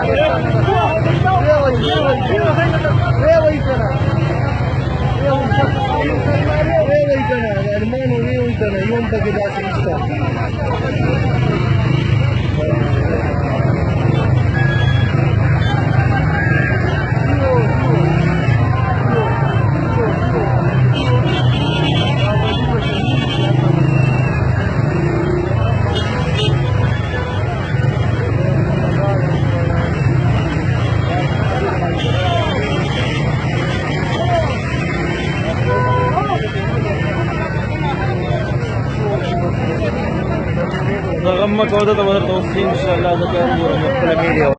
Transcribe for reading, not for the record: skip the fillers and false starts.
Hermano, يوم بقى ضغمك وده توصيل ان شاء الله ذكر في الفيديو.